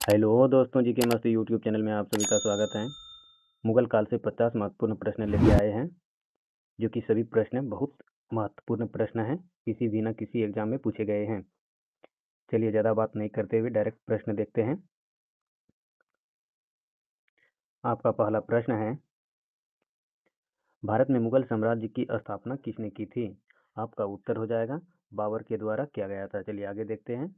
Hello दोस्तों जी के मस्त यूट्यूब चैनल में आप सभी का स्वागत है। मुगल काल से 50 महत्वपूर्ण प्रश्न लेके आए हैं, जो कि सभी प्रश्न बहुत महत्वपूर्ण प्रश्न हैं, किसी भी न किसी एग्जाम में पूछे गए हैं। चलिए ज़्यादा बात नहीं करते हुए डायरेक्ट प्रश्न देखते हैं। आपका पहला प्रश्न है, भारत में मुगल साम्राज्य की स्थापना किसने की थी? आपका उत्तर हो जाएगा बाबर के द्वारा किया गया था। चलिए आगे देखते हैं।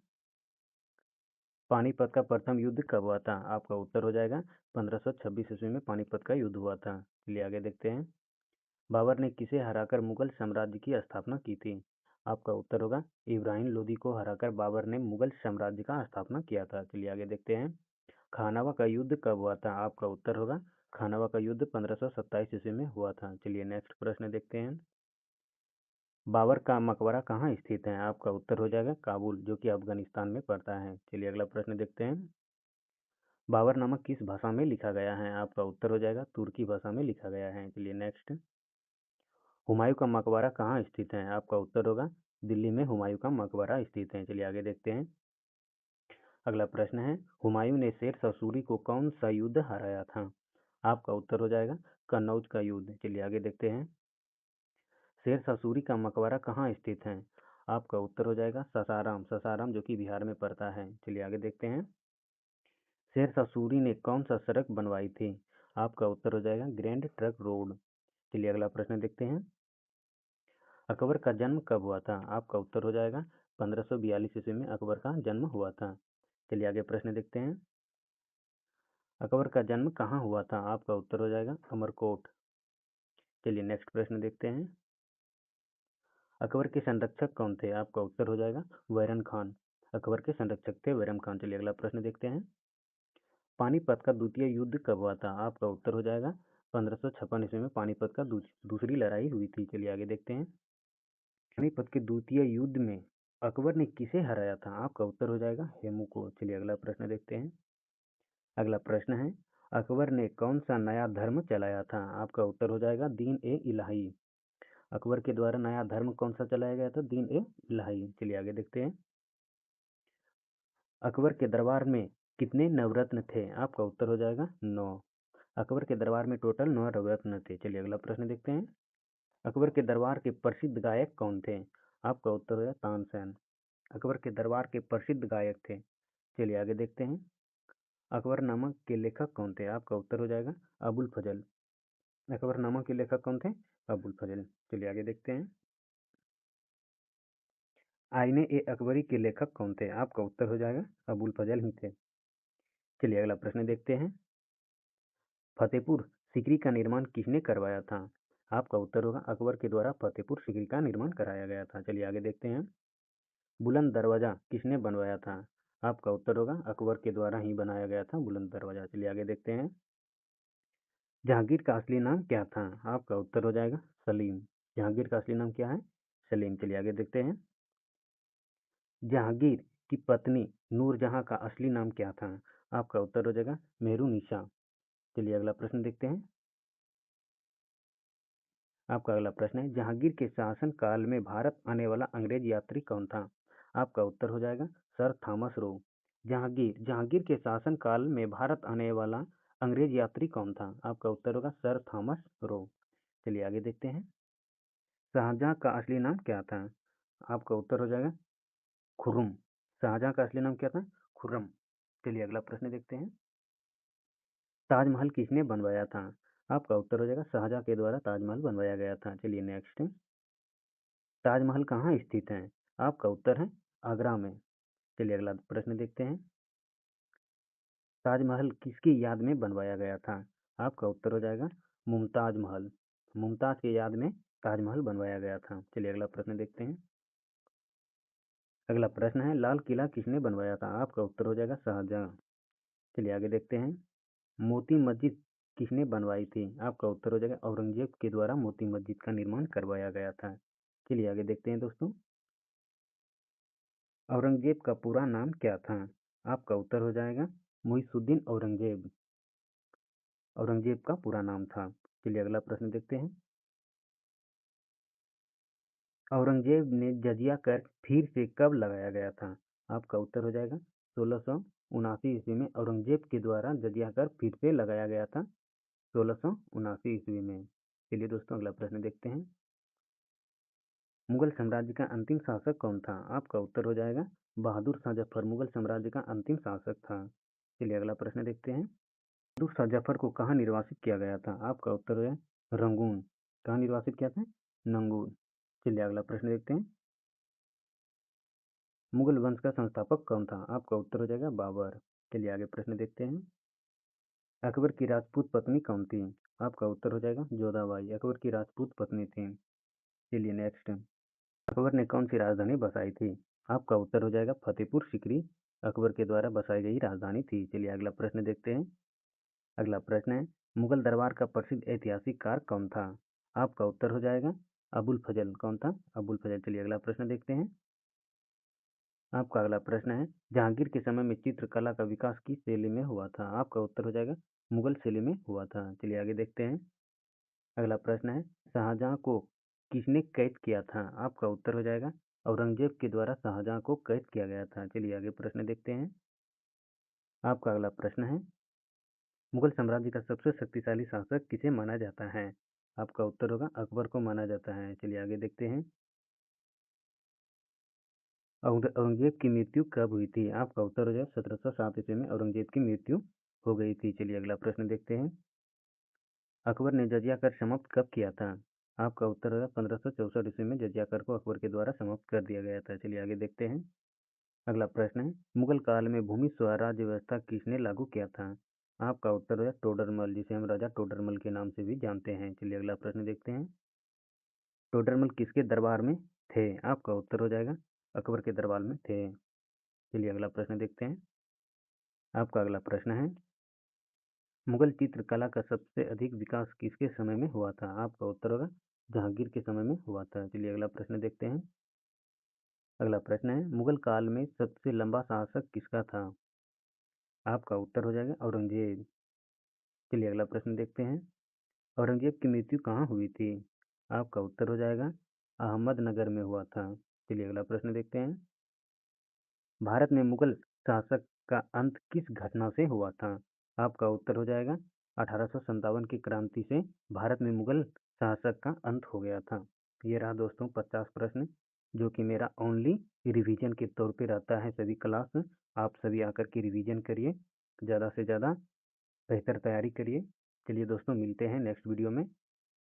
पानीपत का प्रथम युद्ध कब हुआ था? आपका उत्तर हो जाएगा 1526 ईस्वी में पानीपत का युद्ध हुआ था। चलिए आगे देखते हैं। बाबर ने किसे हराकर मुगल साम्राज्य की स्थापना की थी? आपका उत्तर होगा इब्राहिम लोदी को हराकर बाबर ने मुगल साम्राज्य का स्थापना किया था। चलिए आगे देखते हैं। खानावा का युद्ध कब हुआ था? आपका उत्तर होगा खानावा का युद्ध 1527 ईस्वी में हुआ था। चलिए नेक्स्ट प्रश्न देखते हैं। बाबर का मकबरा कहाँ स्थित है? आपका उत्तर हो जाएगा काबुल, जो कि अफगानिस्तान में पड़ता है। चलिए अगला प्रश्न देखते हैं। बाबर नामक किस भाषा में लिखा गया है? आपका उत्तर हो जाएगा तुर्की भाषा में लिखा गया है। चलिए नेक्स्ट। हुमायूं का मकबरा कहाँ स्थित है? आपका उत्तर होगा दिल्ली में हुमायूं का मकबरा स्थित है। चलिए आगे देखते हैं। अगला प्रश्न है, हुमायूं ने शेर शाह सूरी को कौन सा युद्ध हराया था? आपका उत्तर हो जाएगा कन्नौज का युद्ध। चलिए आगे देखते हैं। शेर शाह सूरी का मकबरा कहाँ स्थित है? आपका उत्तर हो जाएगा सासाराम, सासाराम जो कि बिहार में पड़ता है। चलिए आगे देखते हैं। शेर शाह सूरी ने कौन सा सड़क बनवाई थी? आपका उत्तर हो जाएगा ग्रैंड ट्रंक रोड। चलिए अगला प्रश्न देखते हैं। अकबर का जन्म कब हुआ था? आपका उत्तर हो जाएगा 1542 ईस्वी में अकबर का जन्म हुआ था। चलिए आगे प्रश्न देखते हैं। अकबर का जन्म कहाँ हुआ था? आपका उत्तर हो जाएगा अमरकोट। चलिए नेक्स्ट प्रश्न देखते हैं। अकबर के संरक्षक कौन थे? आपका उत्तर हो जाएगा बैरम खान। अकबर के संरक्षक थे बैरम खान। चलिए अगला प्रश्न देखते हैं। पानीपत का द्वितीय युद्ध कब हुआ था? आपका उत्तर हो जाएगा 1556 ईस्वी में पानीपत का दूसरी लड़ाई हुई थी। चलिए आगे देखते हैं। पानीपत के द्वितीय युद्ध में अकबर ने किसे हराया था? आपका उत्तर हो जाएगा हेमू को। चलिए अगला प्रश्न देखते हैं। अगला प्रश्न है, अकबर ने कौन सा नया धर्म चलाया था? आपका उत्तर हो जाएगा दीन ए इलाही। अकबर के द्वारा नया धर्म कौन सा चलाया गया था? दीन ए इलाही। चलिए आगे देखते हैं। अकबर के दरबार में कितने नवरत्न थे? आपका उत्तर हो जाएगा 9। अकबर के दरबार में टोटल 9 नवरत्न थे। चलिए अगला प्रश्न देखते हैं। अकबर के दरबार के प्रसिद्ध गायक कौन थे? आपका उत्तर हो जाएगा तानसेन। अकबर के दरबार के प्रसिद्ध गायक थे। चलिए आगे देखते हैं। अकबरनामा के लेखक कौन थे? आपका उत्तर हो जाएगा अबुल फजल। अकबरनामा के लेखक कौन थे? अबुल फजल। चलिए आगे देखते हैं। आईने ए अकबरी के लेखक कौन थे? आपका उत्तर हो जाएगा अबुल फजल ही थे। चलिए अगला प्रश्न देखते हैं। फतेहपुर सीकरी का निर्माण किसने करवाया था? आपका उत्तर होगा अकबर के द्वारा फतेहपुर सीकरी का निर्माण कराया गया था। चलिए आगे देखते हैं। बुलंद दरवाजा किसने बनवाया था? आपका उत्तर होगा अकबर के द्वारा ही बनाया गया था बुलंद दरवाजा। चलिए आगे देखते हैं। जहांगीर का असली नाम क्या था? आपका उत्तर हो जाएगा सलीम। जहांगीर का असली नाम क्या है? सलीम। चलिए आगे देखते हैं। जहांगीर की पत्नी नूरजहां का असली नाम क्या था? आपका उत्तर हो जाएगा मेहरुनिसा। चलिए अगला प्रश्न देखते हैं। आपका अगला प्रश्न है, जहांगीर के शासन काल में भारत आने वाला अंग्रेज यात्री कौन था? आपका उत्तर हो जाएगा सर थॉमस रो। जहांगीर के शासन काल में भारत आने वाला अंग्रेज यात्री कौन था? आपका उत्तर होगा सर थॉमस रो। चलिए आगे देखते हैं। शाहजहां का असली नाम क्या था? आपका उत्तर हो जाएगा खुर्रम। शाहजहां का असली नाम क्या था? खुर्रम। चलिए अगला प्रश्न देखते हैं। ताजमहल किसने बनवाया था? आपका उत्तर हो जाएगा शाहजहां के द्वारा ताजमहल बनवाया गया था। चलिए नेक्स्ट। ताजमहल कहाँ स्थित है? आपका उत्तर है आगरा में। चलिए अगला प्रश्न देखते हैं। ताजमहल किसकी याद में बनवाया गया था? आपका उत्तर हो जाएगा मुमताज महल। मुमताज की याद में ताजमहल बनवाया गया था। चलिए अगला प्रश्न देखते हैं। अगला प्रश्न है, लाल किला किसने बनवाया था? आपका उत्तर हो जाएगा शाहजहां। चलिए आगे देखते हैं। मोती मस्जिद किसने बनवाई थी? आपका उत्तर हो जाएगा औरंगजेब के द्वारा मोती मस्जिद का निर्माण करवाया गया था। चलिए आगे देखते हैं दोस्तों। औरंगजेब का पूरा नाम क्या था? आपका उत्तर हो जाएगा मुइसुद्दीन औरंगजेब। औरंगजेब का पूरा नाम था। चलिए अगला प्रश्न देखते हैं। औरंगजेब ने जजिया कर फिर से कब लगाया गया था? आपका उत्तर हो जाएगा 1600 1679 ईस्वी में औरंगजेब के द्वारा जजिया कर फिर से लगाया गया था? 1679 ईस्वी में। चलिए दोस्तों अगला प्रश्न देखते हैं। मुगल साम्राज्य का अंतिम शासक कौन था? आपका उत्तर हो जाएगा बहादुर शाह जफर मुगल साम्राज्य का अंतिम शासक था। चलिए अगला प्रश्न देखते हैं। बहादुर शाह जफर को कहाँ निर्वासित किया गया था? आपका उत्तर है रंगून। कहाँ निर्वासित किया था? नंगून। चलिए अगला प्रश्न देखते हैं। मुगल वंश का संस्थापक कौन था? आपका उत्तर हो जाएगा बाबर। चलिए आगे प्रश्न देखते हैं। अकबर की राजपूत पत्नी कौन थी? आपका उत्तर हो जाएगा जोधाबाई अकबर की राजपूत पत्नी थी। चलिए नेक्स्ट। अकबर ने कौन सी राजधानी बसाई थी? आपका उत्तर हो जाएगा फतेहपुर सीकरी अकबर के द्वारा बसाई गई राजधानी थी। चलिए अगला प्रश्न देखते हैं। अगला प्रश्न है मुगल दरबार का प्रसिद्ध ऐतिहासिक कार कौन था? आपका उत्तर हो जाएगा अबुल फजल। कौन था? अबुल फजल। चलिए अगला प्रश्न देखते हैं। आपका अगला प्रश्न है जहांगीर के समय में चित्रकला का विकास किस शैली में हुआ था? आपका उत्तर हो जाएगा मुगल शैली में हुआ था। चलिए आगे देखते हैं। अगला प्रश्न है शाहजहां को किसने कैद किया था? आपका उत्तर हो जाएगा औरंगजेब के द्वारा शाहजहां को कैद किया गया था। चलिए आगे प्रश्न देखते हैं। आपका अगला प्रश्न है मुगल साम्राज्य का सबसे शक्तिशाली शासक किसे माना जाता है? आपका उत्तर होगा अकबर को माना जाता है। चलिए आगे देखते हैं। औरंगजेब की मृत्यु कब हुई थी? आपका उत्तर हो जाएगा 1707 ईस्वी में औरंगजेब की मृत्यु हो गई थी। चलिए अगला प्रश्न देखते हैं। अकबर ने जजिया कर समाप्त कब किया था? आपका उत्तर होगा 1564 ईस्वी में जजिया कर को अकबर के द्वारा समाप्त कर दिया गया था। चलिए आगे देखते हैं। अगला प्रश्न है मुगल काल में भूमि स्वराज्य व्यवस्था किसने लागू किया था? आपका उत्तर है टोडरमल जिसे हम राजा टोडरमल के नाम से भी जानते हैं। चलिए अगला प्रश्न देखते हैं। टोडरमल किसके दरबार में थे? आपका उत्तर हो जाएगा अकबर के दरबार में थे। चलिए अगला प्रश्न देखते हैं। आपका अगला प्रश्न है मुगल चित्रकला का सबसे अधिक विकास किसके समय में हुआ था? आपका उत्तर होगा जहांगीर के समय में हुआ था। चलिए अगला प्रश्न देखते हैं। अगला प्रश्न है मुगल काल में सबसे लंबा शासक किसका था? आपका उत्तर हो जाएगा औरंगजेब। चलिए अगला प्रश्न देखते हैं। औरंगजेब की मृत्यु कहाँ हुई थी? आपका उत्तर हो जाएगा अहमदनगर में हुआ था। चलिए अगला प्रश्न देखते हैं। भारत में मुगल शासक का अंत किस घटना से हुआ था? आपका उत्तर हो जाएगा 1857 की क्रांति से भारत में मुगल शासक का अंत हो गया था। ये रहा दोस्तों 50 प्रश्न जो कि मेरा ओनली रिवीजन के तौर पे रहता है सभी क्लास। आप सभी आकर के रिवीजन करिए, ज़्यादा से ज़्यादा बेहतर तैयारी करिए। चलिए दोस्तों मिलते हैं नेक्स्ट वीडियो में।